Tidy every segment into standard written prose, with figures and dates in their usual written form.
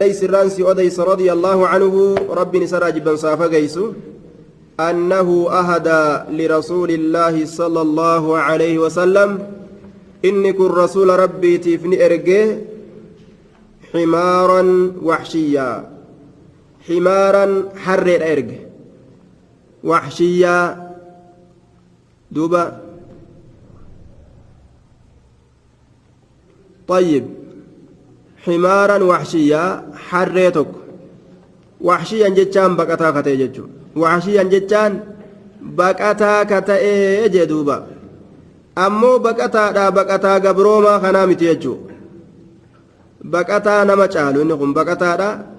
ليس الرانسي أديس رضي الله عنه ربي نسراج بن صافا قيسو أنه أهدى لرسول الله صلى الله عليه وسلم إني كن رسول ربي تفني إرقه حمارا وحشيا حمارا حرر إرقه وحشيا دوبا طيب حمارا وحشيا حريتك وحشيا جتان بقتا كتئ جتو وحشيا جتان بقتا كتئ جدوبا أمو بقتا قبروما خنامت يجو بقتا نما چالو إنكم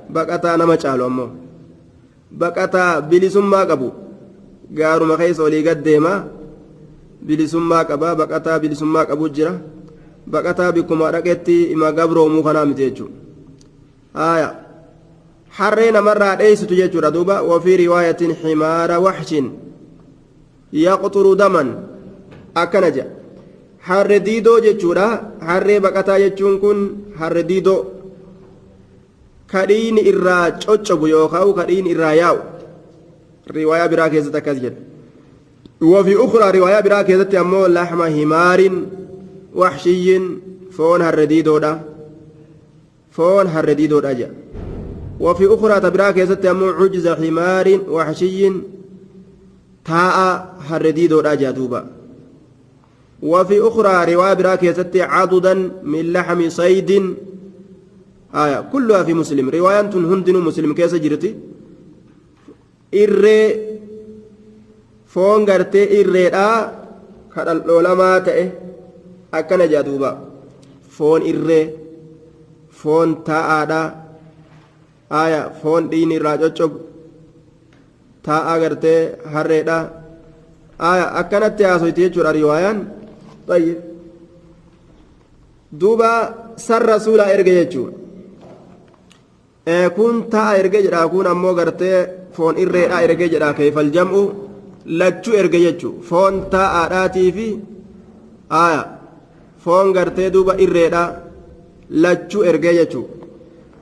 بقتا نما چالو أمو بقتا بلسما قبو قارو مخيس ولي قد ديما بلسما قبا بقتا بلسما قبو جرا baqataa bikkuma dhaqetti ima gabroomuu kanaa miti jechuudha haaya harree namarraa dheeysitu jechuudha duuba wafii riwaayatiin ximaara waxshin yaqxuru daman akkana jedha harre diidoo jechuudha harree baqataa jechuun kun harre diidoo kadhiini irraa coccobu yookaan kadhiini irraa yaa'u riwaayaa biraa keessatti akkas jedha wafii ukhraa riwaayaa biraa keessatti ammoo laxma himaarin وحشي فون هرديدودا فون هرديدودا جاء وفي أخرى تبراك يستمع عجز حمار وحشي تاء هرديدودا جادوبا وفي أخرى رواية براك يستمع عضدا من لحم صيد آية كلها في مسلم رواية هندن مسلم كيس جرتي إرّي فون غرتي إرّي كان العلماء تأه akkana jaa duuba foon irree foon taa'aadha aya foon dhiini irraa coccobu taa'aa gartee harreedha aya akkanatti haasoyti jechuudha riwaayaan tayyib duuba san rasuulaa erge jechuudha kun ta'a erge jedha kun ammoo gartee foon irreedha erge jedha keefal jam'u lachuu erge jechuu foon taa'aadhaatii fi aya فون غرتي دوبا إريدا لجو إرجيجو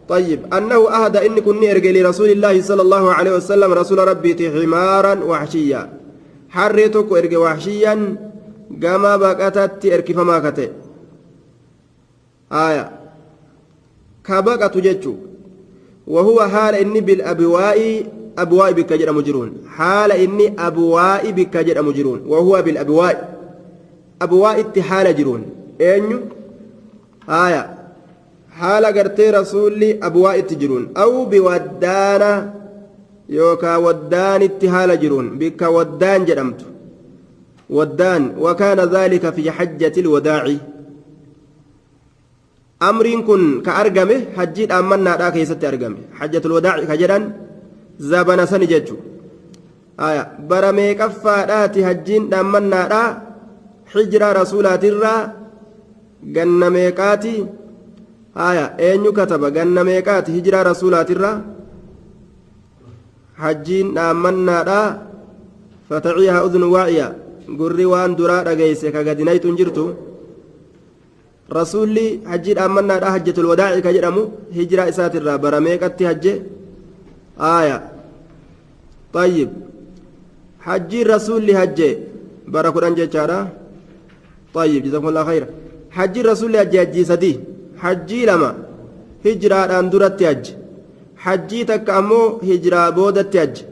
طيب أنه أهدى إني كني إرجي لرسول الله صلى الله عليه وسلم رسول ربي حمارا وحشيا حريتك إرجي وحشيا كما بقتت إركي فما كتئ آية كبقت جتشو وهو حال إني بالأبواء أبواء بكجر مجرون حال إني أبواء بكجر مجرون وهو بالأبواء أبواء اتحال جرون eenyu haaya haala gartee rasuulli abwaa itti jiruun aw biwaddaana yookaa waddaanitti haala jiruun bikka waddaan jedhamtu waddaan wakaana dhaalika fi xajjati ilwadaaci amriin kun ka argame hajjii dhaammannaadhaa keessatti argame xajjatul wadaaci ka jedhan zabana sani jechu haaya bara meeqaffaadhaati hajjiin dhaammannaadhaa hijraa rasuulaatirraa ganna meeqaati haya eenyu kataba ganna meeqaati hijiraa rasuulaatirra hajjiin dhaammannaadha fataciiha udnu waaciya gurri waan duraa dhageeyse ka gadinaytu hin jirtu rasuulli hajjii dhaammannaadha hajjatul wadaaci ka jedhamu hijiraa isaatirraa bara meeqatti hajje haya tayyib hajjiin rasuulli hajje bara 10 jechaadha tayyib jazakumullah khayra hajji rasuulli hajji sadii hajjii lama hijraadhaan duratti hajji hajjii takka ammoo hijraa boodatti hajji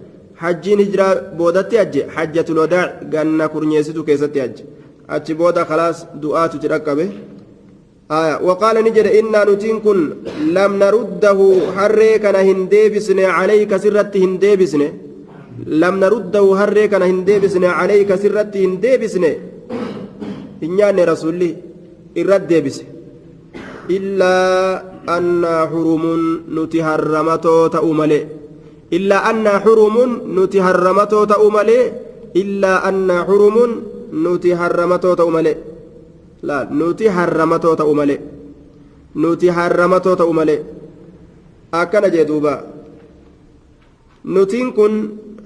hajjiin hijraa boodatti hajji hajjatul wadaa ganna kurnyeessitu keessatti hajji achi booda khalaas du'aatu tidhaqqabe aya waqaala ni jedhe innaa nutiin kun lam naruddahu harree kana hin deebisne calayka sirratti hin deebisne lam naruddahu harree kana hin deebisne calayka sirratti hin deebisne hin nyaanne rasuulli irratti deebise illaa annaa xurumun nuti harramatoo ta'uu malee illaa annaa xurumun nuti harramatoo ta'uu malee illaa annaa xurumun nuti harramatoo ta'uu malee nuti harramatoo ta'uu malee nuti harramatoo ta'uu malee akkana jee duuba nutiin kun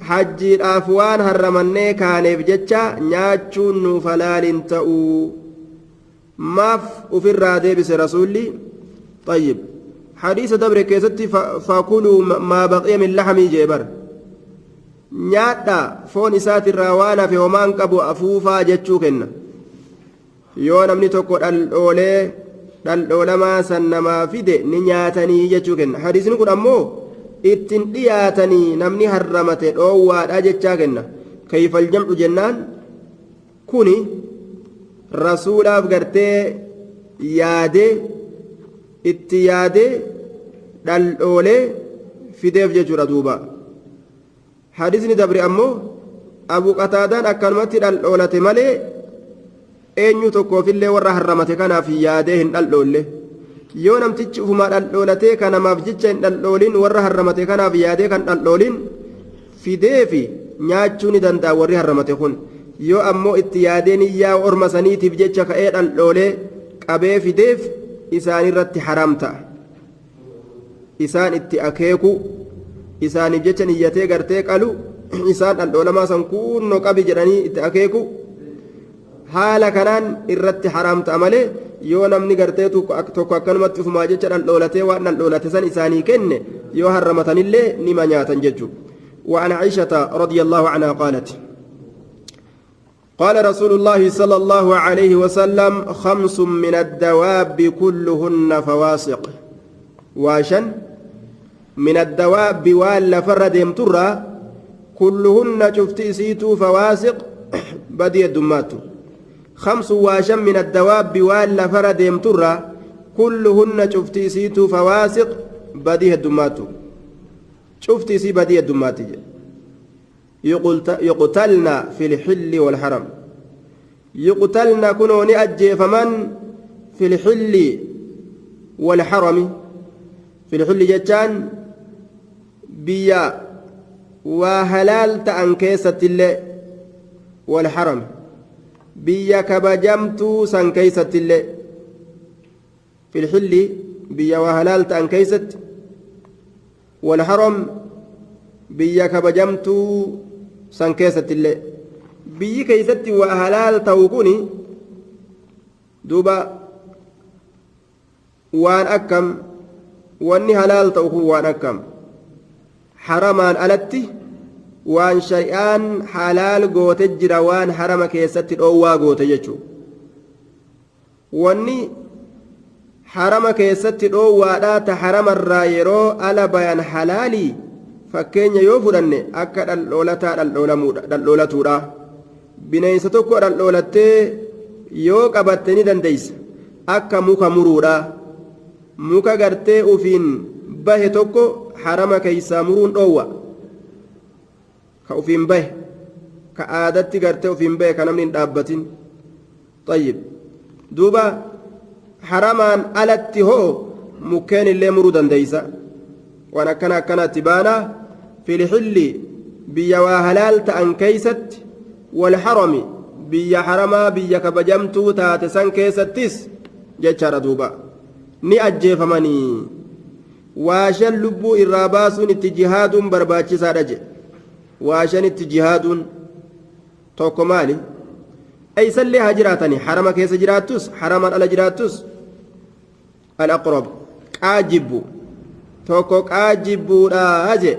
hajjiidhaaf waan harramannee kaaneef jecha nyaachuun nuuf halaalin ta'uu maaf ufirraa deebise rasuulli طيب حديث دبر كيستي فكلوا ما بقي من لحمي جبر نياتا فون إسات الروانا في ومان كبو أفوفا جتشوكن yoo namni tokko dhal'oolamaa san namaa fide ni nyaatanii jechuu kenna hadiisni kun ammoo ittiin dhiyaatanii namni harramate dhoowwaadha jechaa kenna kayfal jam'u jennaan kuni rasuulaaf gartee yaadee itti yaadee dhal'oolee fideef jechuudha duuba hadiisni dabre ammoo abu qataadaan akkanumatti dhal'oolate malee eenyu tokkoofillee warra harramate kanaaf yaadee hin dhal'oolle yoo namtichi ufumaa dhal'oolatee kanamaaf jecha hin dhal'oolin warra harramate kanaaf yaadee kan dhal'oolin fideefi nyaachuu ni danda'a warri harramate kun yoo ammoo itti yaadee niyyaa orma saniitiif jecha ka'ee dhal'oolee qabee fideef isaanirratti haram ta'a isaan itti akeeku isaaniif jecha niyyatee gartee qalu isaan dhal'oolamaa san kunnoo qabi jedhanii itti akeeku haala kanaan irratti haram ta'a malee yoo namni gartee tokko akkanumatti ufumaa jecha dhal'oolatee waan dhal'oolate san isaanii kenne yoo harramatanillee nima nyaatan jechuudha وعن عائشة رضي الله عنها قالت قال رسول الله صلى الله عليه وسلم 5 من الدواب كلهن فواسق واشن من الدواب ولا فردهم ترى كلهن شفت سيتو فواسق بدي الدمات 5 واشن من الدواب ولا فردهم ترى كلهن شفت سيتو فواسق بدي الدمات شفت سي بدي الدمات يقتلنا في الحل والحرم يقتلنا كنوني أجي فمن في الحل والحرم في الحل جتان بيا وهلال تأنكيسة الله والحرم بيا كبجمتو سنكيسة الله في الحل بيا وهلال تأنكيسة والحرم بيا كبجمتو سنكيسة الله بيي كيستي وهلال توكوني دوبا وان أكم واني هلال توكون وان أكم حرمان ألتي وان شيئان حلال قوت الجرى وان حرم كيستي الأوا قوت جيشو واني حرم كيستي الأوا لا تحرم الرايرو ألا بيان حلالي fakkeenya yoo fudhanne akka dhal'oolatuudha bineensa tokko dhal'oolattee yoo qabatte ni dandeeysa akka muka muruudha muka gartee ufiin bahe tokko harama keeysaa muruun dhoowwa ka ufiin bahe ka aadatti gartee ufiin bahe ka namni hin dhaabbatin tayyib duuba haramaan alatti hoo mukkeen illee muruu dandeeysa waan akkanaatti baana في الحل بيا وهلال تأن كيست والحرم بيا حرما بيا كبجمتو تاتسان كيستس جتشار دوبا ني أجيف مني واشن لبو الراباس اتجهاد برباتش سارج واشن اتجهاد توكو مالي أي سلي هجراتني حرما كيس جراتوس حرما على جراتوس الأقرب كاجبو توكو كاجبو لا أجي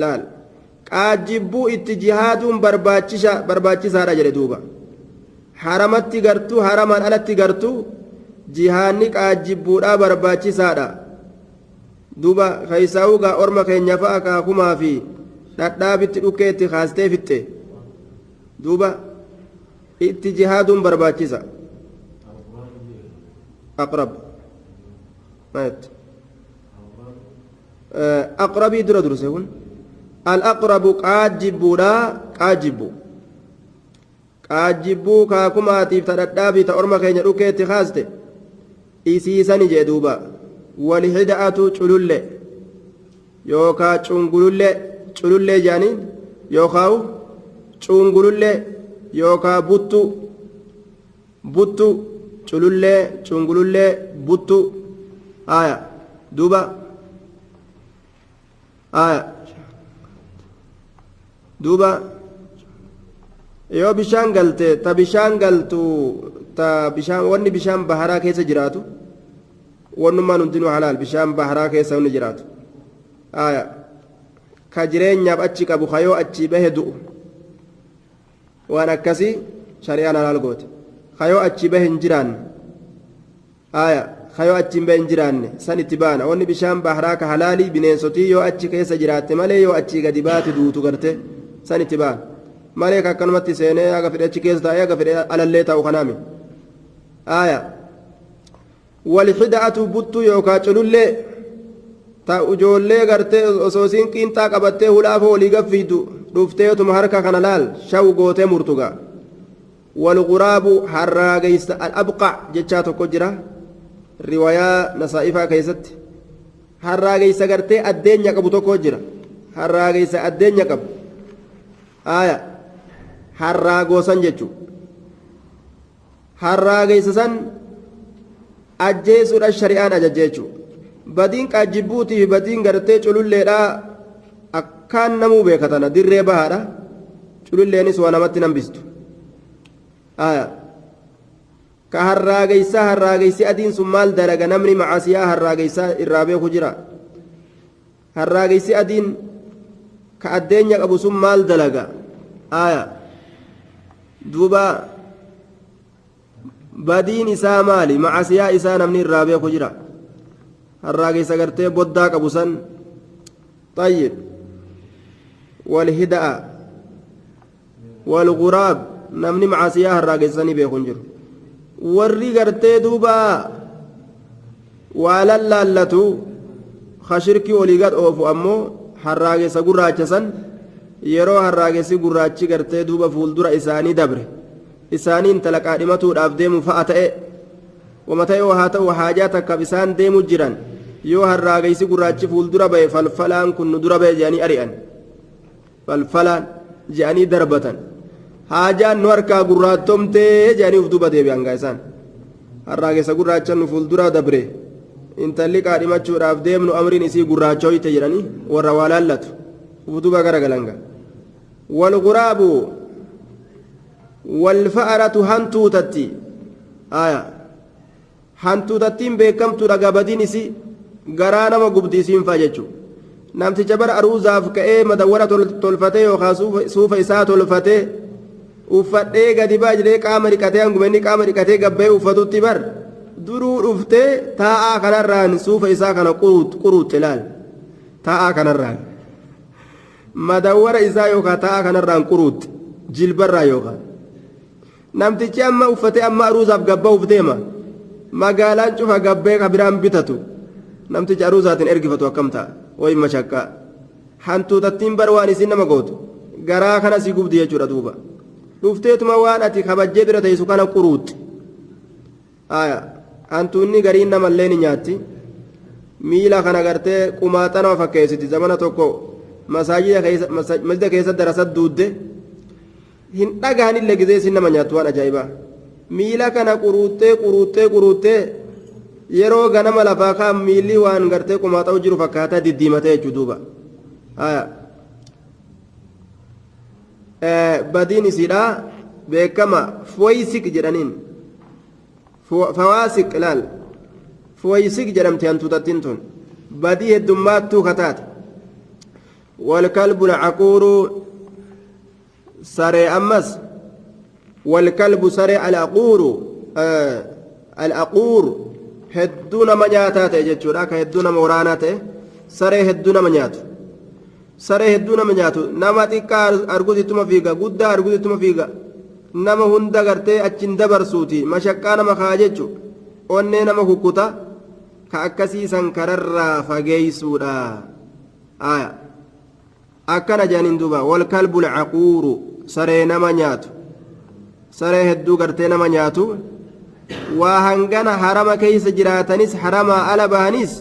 laal qaajibbuu itti jihaaduun barbaachisaadha jedhe duuba haramatti gartuu haramaan alatti gartuu jihaanni qaajibbuudha barbaachisaadha duuba keeysaa'uugaa orma keenya fa'a kaakumaa fi dhadhaabitti dhukkeetti kaastee fixxe duuba itti jihaaduun barbaachisa aqrab aqrabii dura durse kun الأقرب قاجبودا قاجبو كاكماتي تردابي تأرما كينيا روكيتي خاستي إيسيساني جدوبا والهدأة چلولي يوكا چنگلولي جانين يوكاو چنگلولي يوكا بوتو چنگلولي بوتو آية دوبا آية duuba yoo bishaan galte ta bishaan galtu ta bishaan wanni bishaan baharaa keessa jiraatu ونمان ندينو حلال بشام بحرا كيسا ونجرات كجرين أتشي كابو خيو أتشي به دؤ وأنا كسي شريان على القوت خيو أتشي به انجران خيو أتشي به انجران سنتبان واني بشام بحرا كحلالي بنين سوتي يو أتشي كيسا جرات مالي يو أتشي قدبات دوتو قرته سنتبان مالي كاكلمتي سيني أغفر أتشي كيسا تايا أغفر على الليتا وخنامي والحدعة بطو يوكا چلولي تا ujoollee gartee osoo siin qiinxaa qabattee hulaafoo olii gaffiitu dhufteetuma harka kana laal shaw gootee murtuga walquraabu harraageysa alabqac jechaa tokko jira riwayaa nasaa'ifaa keessatti harraageysa gartee addeenya qabu tokko jira harraageysa addeenya qabu harraagoosan jechuu harraageysa san ajjeesuudha shari'aan ajajje jechuu badiin qaajjibbuutii fi badiin gartee cululleedha akkaan namuu beekatana dirree bahaadha cululleenis waa namatti nambistu ka harraageysi adiin sun maal dalaga namni macaasiyaa harraageysaa irraa beeku jira harraageysi adiin ka addeenya qabu sun maal dalaga duuba badiin isaa maali macaasiyaa isaa namni irraa beeku jira harraageysa gartee boddaa qabu san طيب والهدأ والغراب نمني معاسيا harraageyssanii beekun jiru warri gartee duuba waa lallaallatu khashirkii olii gad oofu ammoo harraageysa gurraacha san yeroo harraagessi gurraachi gartee duuba fuuldura isaanii dabre isaanii intala qaadhimatuudhaaf deemu fa'a ta'e wama ta'e haa ta'u haajaa takkaaf isaan deemu jiran yoo harraageysi gurraachi fuuldura ba'e falfalaan kun nu dura ba'e jedhanii ari'an falfalaan jedhanii darbatan haajaan nu harkaa gurraattomtee jedhanii uf duba deebi'an gaa isaan harraagessa gurraacha nu fuuldura dabre intalli qaadhimachuudhaaf deemnu amriin isii gurraachoyte jedhanii warra waa laallatu uf duba garagalan gaa walguraabu walfa'aratu hantuutatti hantuutattiin beekamtuudha gabadiin isii garaa nama gubdiisiin fa'a jechuudha namticha bara aruuzaaf ka'ee madawwara tolfatee yookaan suufa isaa tolfatee uffadhee gadi baa jedhee qaama dhiqatee hanguma inni qaama dhiqatee gabbee uffatutti bar duruu dhuftee taa'aa kanarraan suufa isaa kana quruutte laal taa'aa kanarraan madawwara isaa yookaan taa'aa kanarraan quruutte jilbarraa yookaan namtichi amma uffatee amma aruuzaaf gabbaa ufdeema magaalaan cufa gabbee kabiraan bitatu namtichi aruuzaatiin ergifatu akkam ta'a way mashakkaa hantuutattiin bar waan isin nama gootu garaa kana si gubdi jechuudha duuba dhufteetuma waan ati kabajjee bira teessu kana quruutti hantuunni gariin namallee ni nyaatti miila kana gartee qumaaxa nama fakkeessiti zamana tokko masjida keessa darasat duudde hin dhagahanillee gizee isin nama nyaattu waan ajaa'ibaa miila kana quruuttee yeroo ganama lafaa kaan miilli waan gartee qumaaxa'u jiru fakkaataa diddiimatee jechuu duuba badiin isiidha beekama foyisik jedhaniin fawaasiq laal foyisik jedhamte hantuutattiin tun badii heddummaattuu kataate walkalbu alcaquuru saree ammas walkalbu saree alaquur hedduu nama nyaataa ta'e jechuudha ka hedduu nama waraanaa ta'e saree hedduu nama nyaatu saree hedduu nama nyaatu nama xiqqaa argusittuma fiiga guddaa argusittuma fiiga nama hunda gartee achin dabarsuuti mashaqqaa nama kaa jechu onnee nama kukkuta ka akkasiisan kararraa fageeysuudha akkana jedhaniin duuba walkalbu alcaquuru saree nama nyaatu saree hedduu gartee nama nyaatu waa hangana harama keeysa jiraatanis haramaa ala bahanis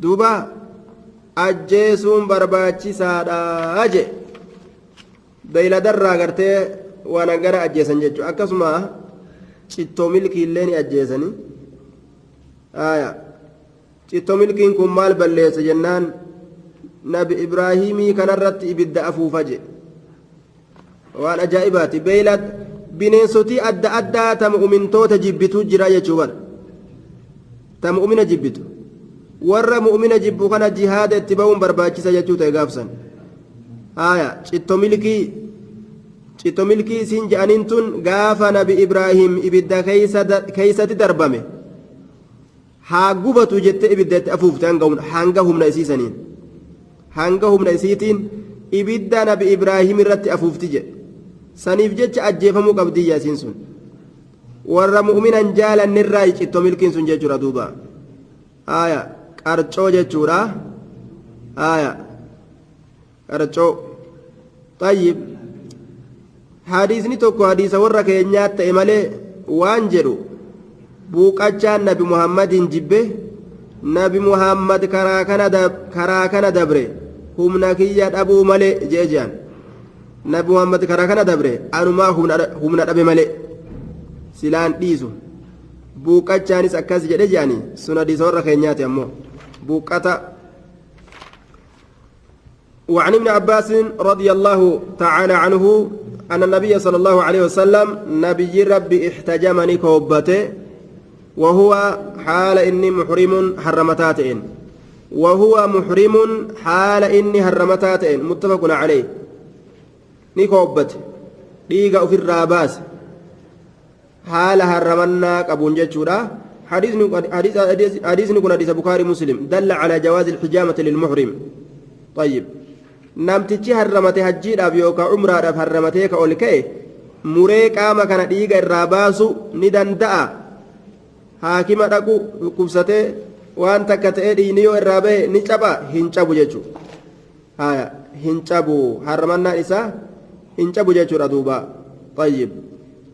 duuba ajjeesuun barbaachisaadha je beeyladarraa gartee waan hangana ajjeesan jechuu akkasuma cittoo milkiillee ni ajjeesanii cittoo milkiin kun maal balleessa jennaan nabi ibraahimii kanarratti ibidda afuufa je waan ajaa'ibaati beeylad bineensotii adda addaa ta mu'mintoota jibbituu jira jechuu bar تمؤمن جبته ور مؤمن جبو كان جهاد اتباعهم برباكي سجتو تيغافسا citto milkii siin je'aniin tun gaafa nabi ibraahim ibidda keeysatti darbame haa gubatu jette ibidda itti afuufte hanga humna isiisaniin hanga humna isiitiin ibidda nabi ibraahim irratti afuufti jedhe saniif jecha ajjeefamuu qabdiyya isiin sun warra mu'minan jaalannirraa citto milkiin sun jechuudha duuba qarcoo jechuudha qarcoo طيب hadiisni tokko hadiisa warra keenyaatti ta'e malee waan jedhu buuqachaan nabi muhammadin jibbe nabi muhammad karaa kana dabre humna kiyya dhabuu malee jee jean nabi muhammad karaa kana dabre anumaa humna dhabe malee silaan dhiisu buuqachaanis akkas jedhe jeani sun hadiisa warra keenyaati ammoo buuqata وعن ابن عباس رضي الله تعالى عنه أن النبي صلى الله عليه وسلم نبي ربي احتجمني كوبته وهو حال إني محرم حرمتاتين وهو محرم حال إني حرمتاتين متفق عليه نكوبته ليقى في الراباس حال حرمنا كابون جتشورا حديث نكون حديث بخاري مسلم دل على جواز الحجامة للمحرم طيب namtichi harramate hajjiidhaaf yookaan umraadhaaf harramatee ka ol ka'e muree qaama kana dhiiga irraa baasu ni danda'a haakima dhaqu dhukkubsatee waan takka ta'ee dhiigni yoo irraa bahe ni caba hin cabu jechuudha hin cabu harramannaan isaa hin cabu jechuudha duuba tayyib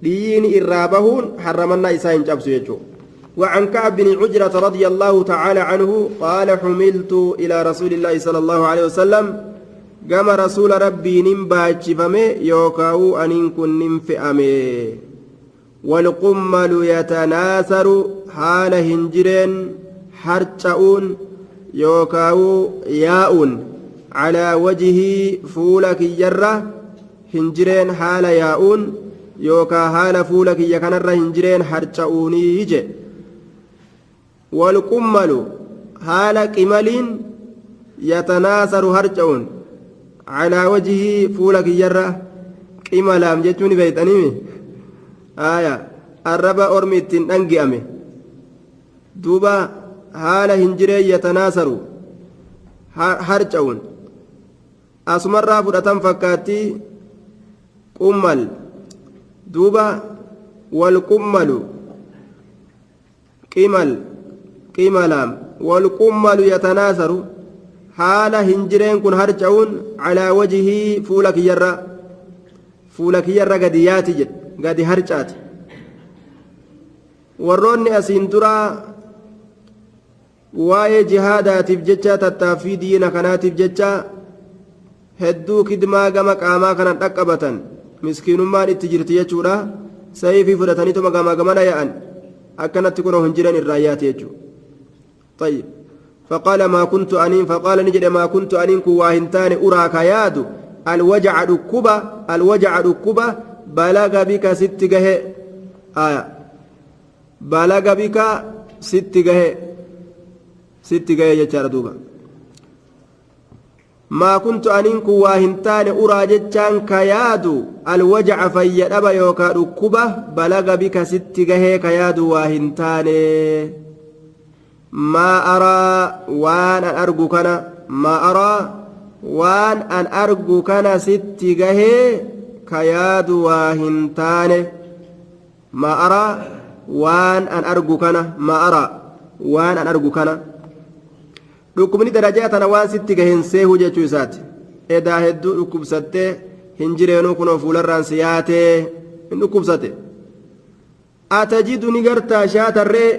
dhiigni irraa bahuun harramannaa isaa hin cabsu jechuudha. وعن كعب بن عجرة رضي الله تعالى عنه قال حملت إلى رسول الله صلى الله عليه وسلم قام رسول ربي نمباجفمي يوكاو أنين كن نمفئمي والقمل يتناثر حال هنجرين حرشاون يوكاو ياؤن على وجهه فولك يرة هنجرين حال ياؤن يوكا حال فولك يكنر هنجرين حرشاوني يجي والقمل حال قملين يتناثر حرشاون على وجهه فولك يرى قملا مجتوني بيتانيمي الربا أرميتين أنقيامي دوبا حال هنجري يتناثروا harca'uun asumarraa fudhatan fakkaatti qummal duuba wal qummalu qimalaam wal qummalu yatanaasaru haala hinjireen kun harca'uun calaa wajihii fuula kiyyarra gadi yaati jedhe gadi harcaati warroonni asiin duraa waa'ee jihaadaatiif jecha tattaaffii diina kanaatiif jecha hedduu kidmaa gama qaamaa kanan dhaqqabatan miskiinummaan itti jirti jechuudha sayfii fudhataniituma gamaa gamana yaa'an akkanatti kunoo hin jiran irraa yaate jechuudha طيب فقال ما كنت أنين فقال نجد ما كنت أنين كواهنتان أراك ياد الوجع ركبة بلغ بك ست جهة بلغ بك ست جهة يجار دوبا ما كنت أنين كواهنتان أرى جتان كياد الوجع فيدب يوكا ركبة بلغ بك ست جهة كياد واهنتان ما أرى وان أن أرجو كنا ما أرى وان أن أرجو كنا ست جهة كياد واهنتان ما أرى وان أن أرجو كنا ما أرى وان أن أرجو كنا dhukkubni darajaa tana waan sitti gahin seehu jechuu isaati edaa hedduu dhukkubsattee hin jireenuu kunoo fuularraan siyaatee hin dhukkubsate atajidu ni gartaa shaatarree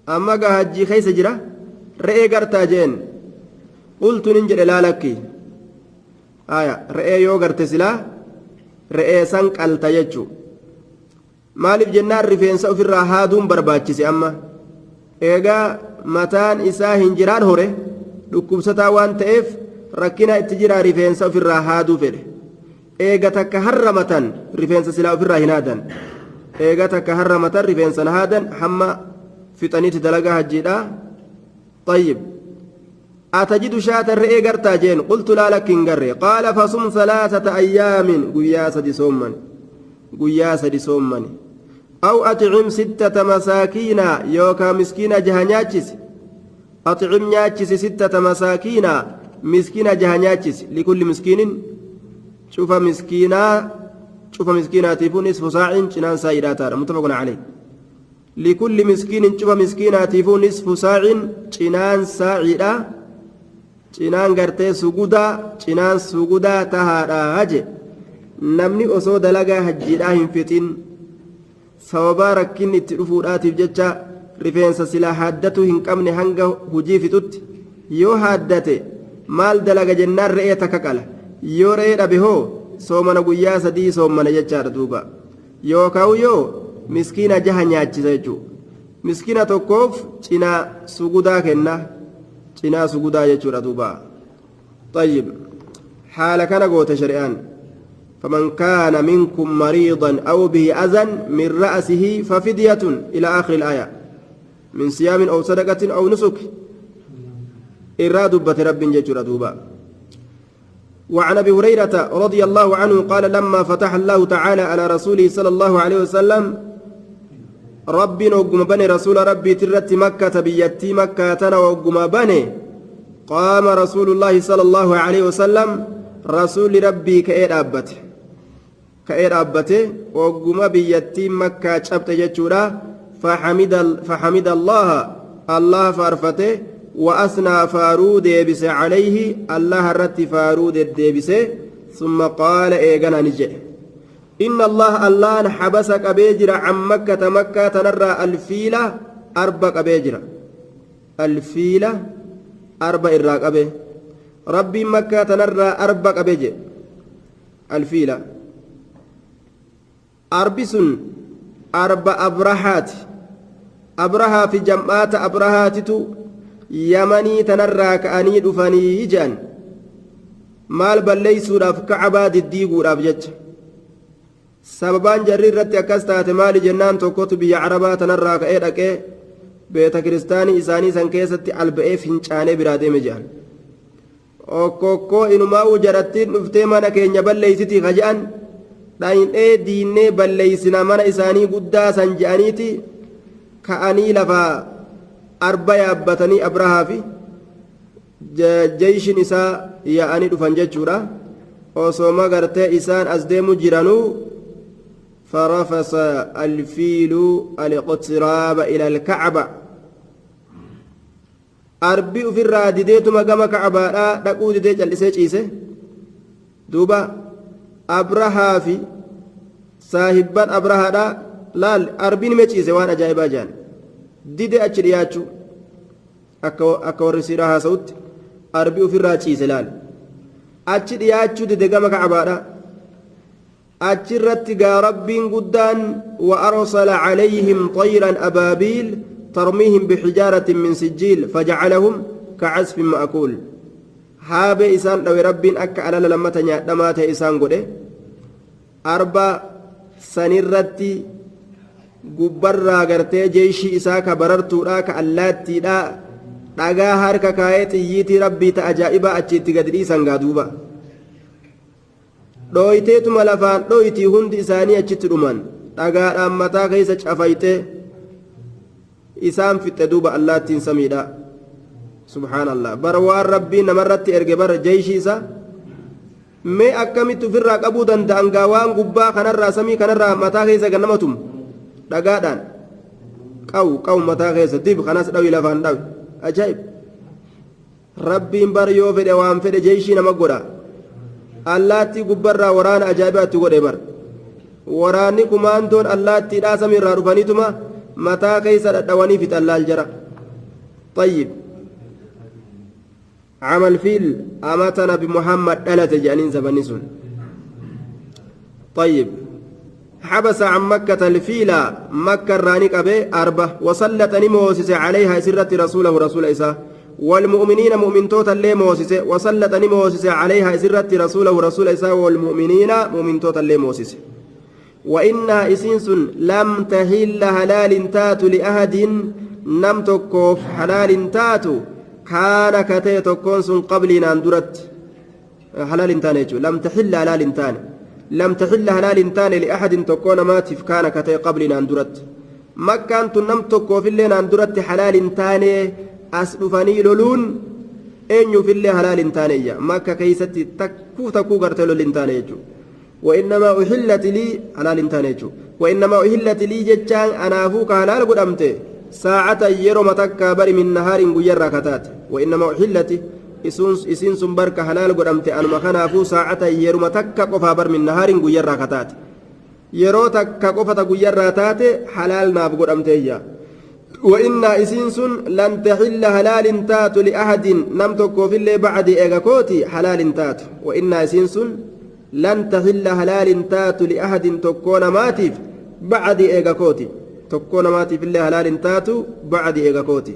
amma gahajjii keessa jira re'ee gartaa jeen qultu nin jedhe laalakki re'ee yoo garte silaa re'ee san qalta jechuu maaliif jennaan rifeensa ofirraa haaduun barbaachise amma eegaa mataan isaa hin jiraan hore dhukkubsataa waan ta'eef rakkina itti jira rifeensa ofirraa haaduu fedhe eega takka harramatan rifeensa silaa ofirraa hin haadan eega takka harramatan rifeensa haadan hamma فطنيت دلقا هجيدا طيب أتجد شاة الرئي قرتا جين قلت لا لك انقري قال فصم 3 أيام قياسة دي صومني أو أطعم 6 مساكين يوكا مسكين جهنياتشس أطعم نياتشس 6 مساكين مسكين جهنياتشس لكل مسكين شوف مسكينة تيفون نصف ساع شنان سايداتار متفق عليه لكل مسكين شوف مسكينة تيفون نصف ساع شنان ساعدا cinaan gartee cinaan sugudaa tahaadhaa haje namni osoo dalagaa hajjiidhaa hin fixin sababaa rakkinni itti dhufuudhaatiif jecha rifeensa silaa haaddatu hin qabne hanga hujii fixutti yoo haaddate maal dalaga jennaan re'ee takka qala yoo re'ee dhabe hoo soomana guyyaa 3 soomana jechaadha duuba yookaan yoo miskiina 6 nyaachisa jechuudha miskiina tokkoof cinaa sugudaa kenna. cinaa sugudaa jechuudha duuba طيب حال كان قوت شريان فمن كان منكم مريضا أو به أذى من رأسه ففدية إلى آخر الآية من صيام أو صدقة أو نسك إراد رب جيشورا دوبا وعن أبي هريرة رضي الله عنه قال لما فتح الله تعالى على رسوله صلى الله عليه وسلم ربي نوغما بني رسول ربي ترت مكة بيتي مكة تنا وغما بني قام رسول الله صلى الله عليه وسلم رسول ربي كأير أبته وغما بيتي مكة شبت جتشورا فحمد الله فارفته وأثنى فارود ديبس عليه الله رت فارود ديبس ثم قال إيغانا نجي إن الله حبسك بيجرا عن مكة تنرى الفيلة 4 بيجرا الفيلة 4 إراك أبي ربي مكة تنرى 4 بيجي الفيلة أربس 4 أبرهات في جمعات أبرهات يمني تنرى كأني دفني جان مال بليسو راف كعباد الديقو راف جج sababaan jarri irratti akkas taate maali jennaan tokkotu biyya arabaa tanarraa ka'ee dhaqee beeta kiristaanii isaanii san keessatti alba'ee fincaanee biraa deeme jedhan okkokkoo inumaa'uu jarattiin dhuftee mana keenya balleeysitii kaja'an dhayin'ee diinnee balleeysina mana isaanii guddaa san je'aniiti ka'anii lafaa arba yaabbatanii abrahaa fi jeeshin isaa yaa'anii dhufan jechuudha osooma gartee isaan as deemu jiranuu فرفس الفيل الاقتراب إلى الكعبة أربي في الراديديت مقام كعبة لا نقود ديت الإسيجيسة دوبا أبرها في صاحبان أبرها لا أربين ميجيسة وانا جايبا جان ديدي أجرياتشو أكو رسيرها صوت أربي في الراديسة لال أجرياتشو ديدي قام كعبة أجرت ربين قدان وأرسل عليهم طيرا أبابيل ترميهم بحجارة من سجيل فجعلهم كعصف مأكول هاب إسان لو ربين أكا على لما تنيات إسان قده 4 سنرتي قبرا قرتي جيشي إساك بررتو راك اللاتي لا dhagaa harka kaayee xiyyiitii rabbii ta ajaa'ibaa achitti gad dhiisan gaaduuba dhooyteetuma lafaan dhooytii hundi isaanii achitti dhuman dhagaadhaan mataa keessa cafayte isaan fixxe duuba allaattiin samiidha subhaanallah bara waan rabbii namarratti erge bara jeeshii isa mee akkamitti ofirraa qabuu danda'an gaa waan gubbaa kanarraa samii kanarraa mataa keessa gannamatum dhagaadhaan qawu mataa keessa dib kanas dhawi lafaan dhawi ajaa'ib rabbiin bara yoo fedhe waan fedhe jeeshii nama godha allaattii gubbarraa waraana ajaa'ibaatti godhe bar waraanni kumaandoon allaattiidhaa samiirraa dhufaniituma mataa keessa dhadhawanii fixallaal jara طيب عمل فيل أمتنا بمحمد دلت جانين زبنسون طيب حبس عن مكة الفيلة مكة الرانيك أبي 4 وسلطني موسس عليها سرة رسوله رسول إساه والمؤمنين مؤمن توتا اللي موسس وسلطني موسس عليها سرة رسوله رسول إساه والمؤمنين مؤمن توتا اللي موسس وإنها إسنس لم تهل هلال تات لأحد نم تكوف حلال تاتو كان كتي تكون سن قبلي ناندرت حلال تاني لم تحل حلال تاني لم تحل حلال تاني لأحد تكون ماتف كان كتي قبلي ناندرت مكان تنم تكوف اللي ناندرت حلال تاني أسلفني لولون أين في اللي حلال تاني مكة كيستي تكو قرتل لنتاني وإنما أحلت لي حلال تاني وإنما أحلت لي جتان أنا فوق حلال قدمت ساعة يرو متكا بري من نهار غير كتات وإنما أحلت إسين سنبرك حلال قدمت أن مكانا فو ساعة يرو متكا قفا بر من نهار غير كتات يرو تكا قفا غير تات حلال ناف قدمت وإن إسين لن تحل حلال تات لأحد نمتك في اللي بعد إيغاكوتي حلال تات وإن إسين لن تحل حلال تات لأحد تكون ماتف بعد إيغاكوتي تكون ماتي في الله حلال تاتو بعد إيغاكوتي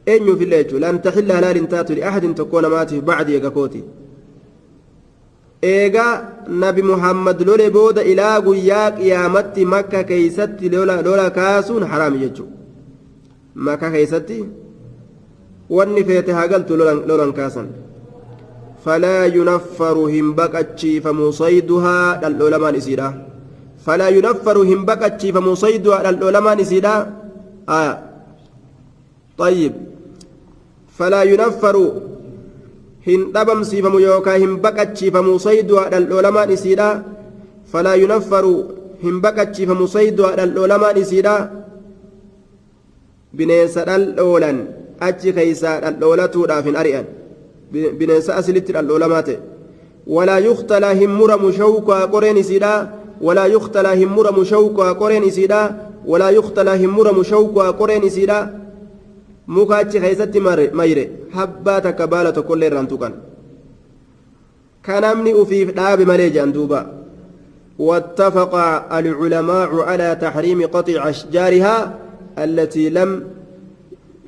أين في الله لن تحل حلال تاتو لأحد تكون ماتي بعد إيغاكوتي إيغا نبي محمد لولي بود إلى قياك يامت مكة كيست لولا كاسون حرام يجو مكة كيست والنفيتها قلت لولا كاسا فلا ينفر همبك أتشيف مصيدها للعلماء نسيرا فلا ينفر همبك أتشيف مصيدها للعلماء نسيرا طيب فلا ينفر هندبم سيفم يوكا همبك أتشيف مصيدها للعلماء نسيرا فلا ينفر همبك أتشيف مصيدها للعلماء نسيرا بنيسا الأولا أتشي كيسا الأولا تورا في أريان بنيسا أسلت العلماء ولا يختلى همرم شوكا قرين سيدا ولا يختلى همرم شوكا قرين سيدا ولا يختلى همرم شوكا قرين سيدا مكاتش خيست ميري حباتك بالة كل رانتوكا كنمني أفيف داب مليجا دوبا واتفق العلماء على تحريم قطع أشجارها التي لم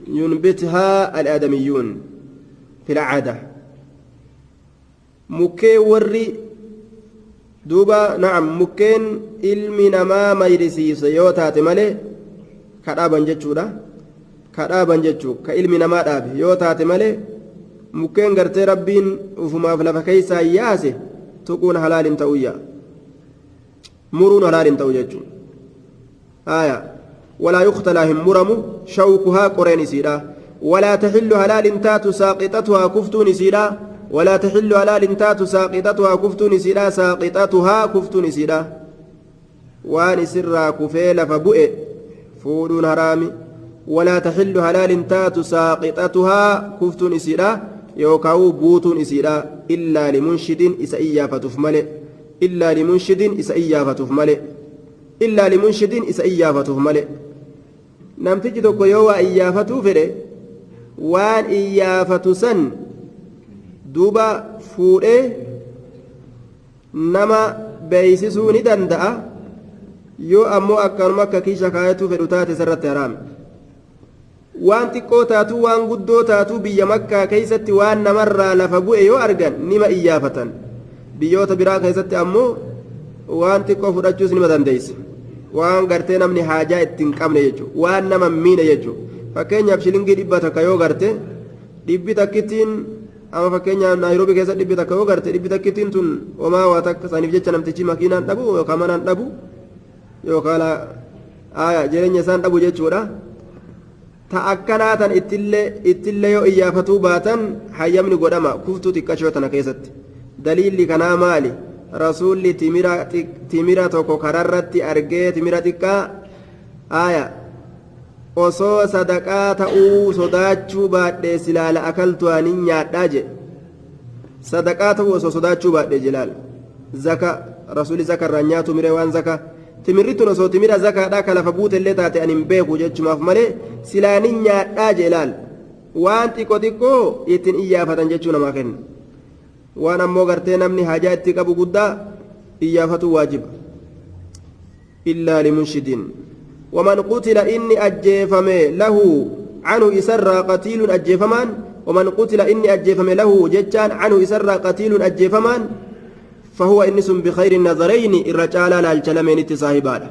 ينبتها الآدميون في العادة مكي وري دوبا نعم مكين علمي نما ميرسيس يوتات مالي كرابا جتشودا كرابا جتشو كعلمي نما داب يوتات مالي مكين غرتي ربين وفما فلفا كيسا ياسي تكون حلال تويا مرون حلال تويا آية ولا يختلهم مرم شوكها قرين سيدا ولا تحل حلال تات ساقطتها كفتون سيدا ولا تحل حلال تات ساقطتها كفتون سيدا ساقطتها كفتون سيدا وان سرا كفيل فبؤ فودون حرامي ولا تحل حلال تات ساقطتها كفتون سيدا يوكاو بوتون سيدا إلا لمنشد إسئيا فتفملئ إلا لمنشد إسئيا فتفملئ إلا لمنشد إسئيا فتفملئ namtichi tokko yoo waa iyyaafatuu fedhe waan iyyaafatu san duuba fuudhee nama beeysisuu ni danda'a yoo ammoo akkanuma akka kiisha kaayatuu fedhu taate sarratti haraam waan xiqqoo taatuu waan guddoo taatuu biyya makkaa keeysatti waan namarraa lafa bu'e yoo argan nima iyyaafatan biyyoota biraa keessatti ammoo waan xiqqoo fudhachuus nima dandeeysa waan gartee namni haajaa ittiin qabne jechuudha waan nama miine jechuudha fakkeenyaaf shilingii 100 takka yoo garte 100 takkittiin ama fakkeenyaaf naayiroobii keessa 100 takka yoo garte 100 takkittiin tun homaa waa takka saniif jecha namtichi makiinaan dhabu yookaan manaan dhabu yookaan jireenya isaan dhabu jechuudha ta akkanaa tan ittillee yoo iyyaafatuu baatan hayyamni godhama kuftuu xiqqashoo tana keessatti daliilli kanaa maali rasuulli timira tokko kararratti argee timira xiqqaa osoo sadaqaa ta'uu sodaachuu baadhee silaala akaltu anin nyaadhaa je sadaqaa ta'uu osoo sodaachuu baadhee jilaal zaka rasuulli zaka irraa nyaatu miree waan zaka timirri tun osoo timira zakaadhaa ka lafa buute illee taate anin beeku jechumaaf malee silaanin nyaadhaa je ilaal waan xiqqoo ittiin iyyaafatan jechuu namaa kenna waan ammoo gartee namni haajaa itti qabu guddaa iyyaafatu waajiba illaa limunshidiin waman qutila inni ajjeefame lahu عنه إسرى قتيل أجيفمان ومن قتل إني أجيفم له ججان عنه إسرى قتيل أجيفمان فهو إنس بخير النظرين الرجال لا الجلمين التصاحبان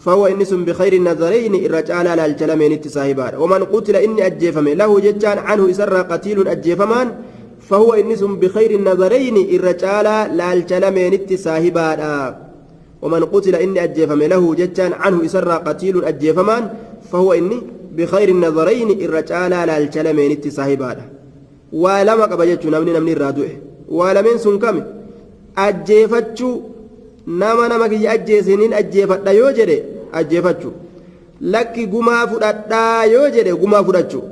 فهو إنس بخير النظرين الرجال على الجلمين التساهبان ومن قتل إني أجيفم له ججان عنه إسر قتيل أجيفمان فهو إنس بخير النظرين الرجال على الجلمين التساهبان ومن قتل إني أجيفم له ججان عنه إسر قتيل أجيفمان فهو إني بخير النظرين الرجال على الجلمين التساهبان ولما قبجت نمني الرادوء ولمن سنكم أجيفتشو nama kiyya ajjeesiniin ajjeefadha yoo jedhe ajjeefachuu lakki gumaa fudhadhaa yoo jedhe gumaa fudhachuu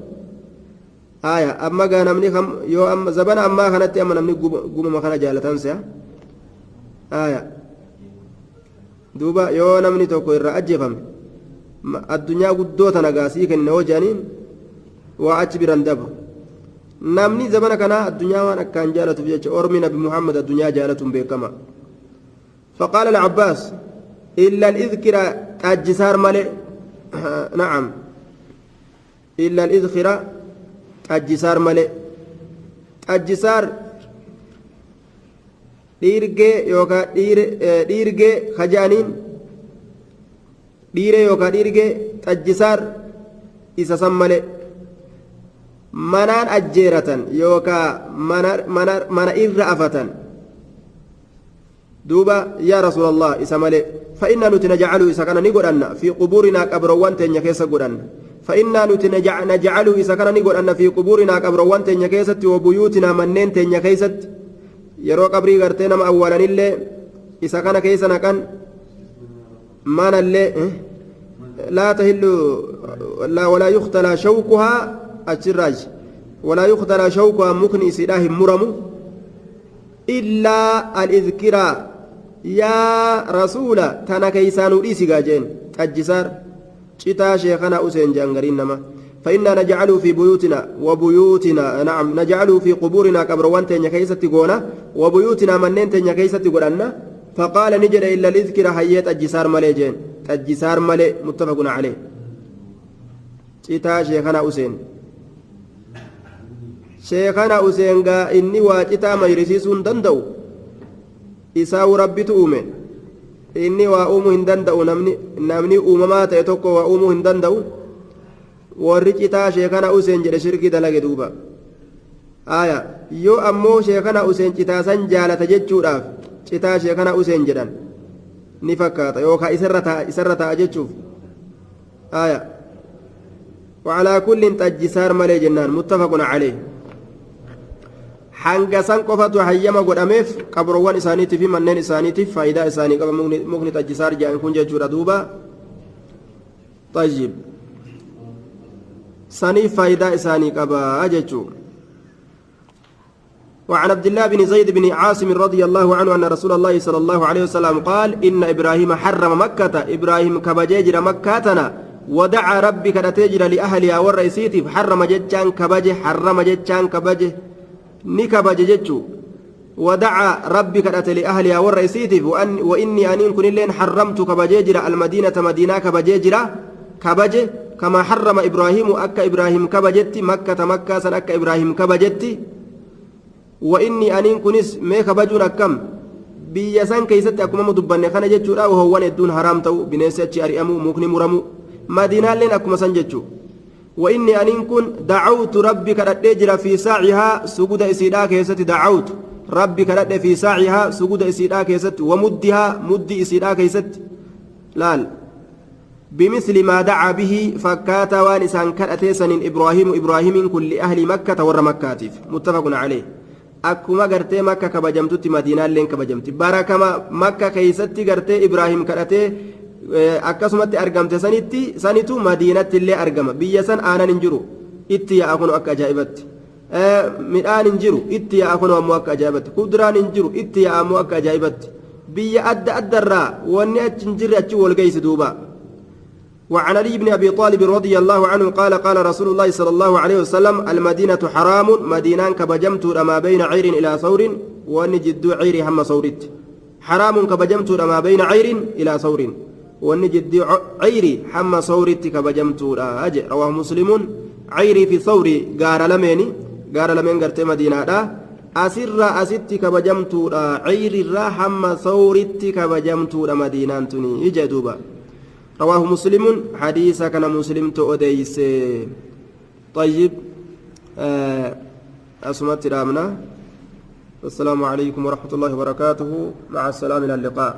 aya amma gaa namni yoo amma zabana ammaa kanatti amma namni gumama kana jaalatan se'a aya duuba yoo namni tokko irraa ajjeefame addunyaa guddoo tana gaasii kenna yoo jedhaniin waa achi biran dabru namni zabana kanaa addunyaa waan akkaan jaalatuuf jecha ormi nabi muhammad addunyaa jaalatuun beekama فقال العباس إلا الإذكر أجسار ملئ نعم إلا الإذخر أجسار ملئ أجسار ديرجي يوكا ديرجي خجانين ديري يوكا ديرجي أجسار إساسم ملئ منان أجيرة يوكا من إرأفة دوبا يا رسول الله إسمالي فإنا نتنجعل إسكان نقولنا في قبورنا قبروان تنيكيس قولنا فإنا نتنجعل إسكان نقولنا في قبورنا قبروان تنيكيست وبيوتنا منين تنيكيست يرو قبري غرتنا ما أولا اللي إسكان كيسنا كان مانا اللي لا تهل لا ولا يختلى شوكها الشراج ولا يختلى شوكها مكن إسلاه مرمو إلا الإذكرى يا رسول تانا كيسانو إيسي جين الجسار شتا شيخنا أسين جانغرين نما فإنا نجعله في بيوتنا وبيوتنا نعم نجعله في قبورنا كبروان تنيا كيسة قونا وبيوتنا منين تنيا كيسة قولنا فقال نجد إلا الإذكرى حيات الجسار ملي جين الجسار ملي متفق عليه شتا شيخنا أسين sheekana useengaa inni waa citaa mayrisiisuu hin danda'u isaa rabbitu uume inni waa uumuu hin danda'u namni uumamaa ta'e tokko waa uumuu hin danda'u warri citaa sheekana useen jedhe shirkii dalage duuba aya yoo ammoo sheekana useen citaa san jaalata jechuudhaaf citaa sheekana useen jedhan ni fakkaata yookaan isarra ta'a jechuuf aya وعلى كل تجسار ملي جنان متفق عليه hanga san qofatu hayyama godhameef qabroowwan isaaniitii fi manneen isaaniitiif faayidaa isaanii qaba mukni tajjisaar jedhan kun jechuudha duuba tayyib saniif faayidaa isaanii qaba jechuu وعن عبد الله بن زيد بن عاصم رضي الله عنه أن رسول الله صلى الله عليه وسلم قال إن إبراهيم حرم مكة إبراهيم كبجيجر مكاتنا ودعا ربك نتجر لأهلها والرئيسيتي حرم جتان كبجه حرم جتان كبجه نكبج جتشو ودعا ربك نتجر لأهلها والرئيسيتي وإني أنين كن اللين حرمت كبجيجر المدينة مدينة كبجيجر كبجه كما حرم إبراهيم أكا إبراهيم كبجت مكة مكة سن أكا إبراهيم كبجت وإني أنين كنس ميك بجون أكم بيسان كيست أكما مدبن خان جتشو لا وهو ندون حرام تو بنسيتش أريمو مكني مرمو مدينة لين أكما سنجتشو وإني أنين كن دعوت ربي كرتجر في ساعها سجود إسيدا كيست دعوت ربي كرت في ساعها سجود إسيدا كيست ومدها مد إسيدا كيست لال بمثل ما دعا به فكات وانسان كرتيسن إبراهيم كل أهل مكة ور مكاتف متفق عليه akkuma gartee makka kabajamtutti madiinaalleen kabajamti barakama makka keeysatti gartee ibraahim kadhatee akkasumatti argamte sanitu madiinatti illee argama biyya san aanan hin jiru itti yaa'a kun akka ajaa'ibatti midhaan hin jiru itti yaa'a kun ammoo akka ajaa'ibatti kuduraan hin jiru itti yaa'a ammoo akka ajaa'ibatti biyya adda addarraa wanni achi hin jirre achi wal geessi duuba وعن علي بن أبي طالب رضي الله عنه قال قال رسول الله صلى الله عليه وسلم المدينة حرام مدينة كبجمت ما بين عير إلى ثور ونجد عير هم صورت حرام كبجمت ما بين عير إلى ثور ونجد عير هم صورت كبجمت أجل رواه مسلم عير في ثور قار لمن قرت مدينة أسر أست كبجمت عير هم صورت كبجمت مدينة تني إجدوبا رواه مسلم حديث كان مسلم تؤديس طيب أسمت رامنا السلام عليكم ورحمة الله وبركاته مع السلامة إلى اللقاء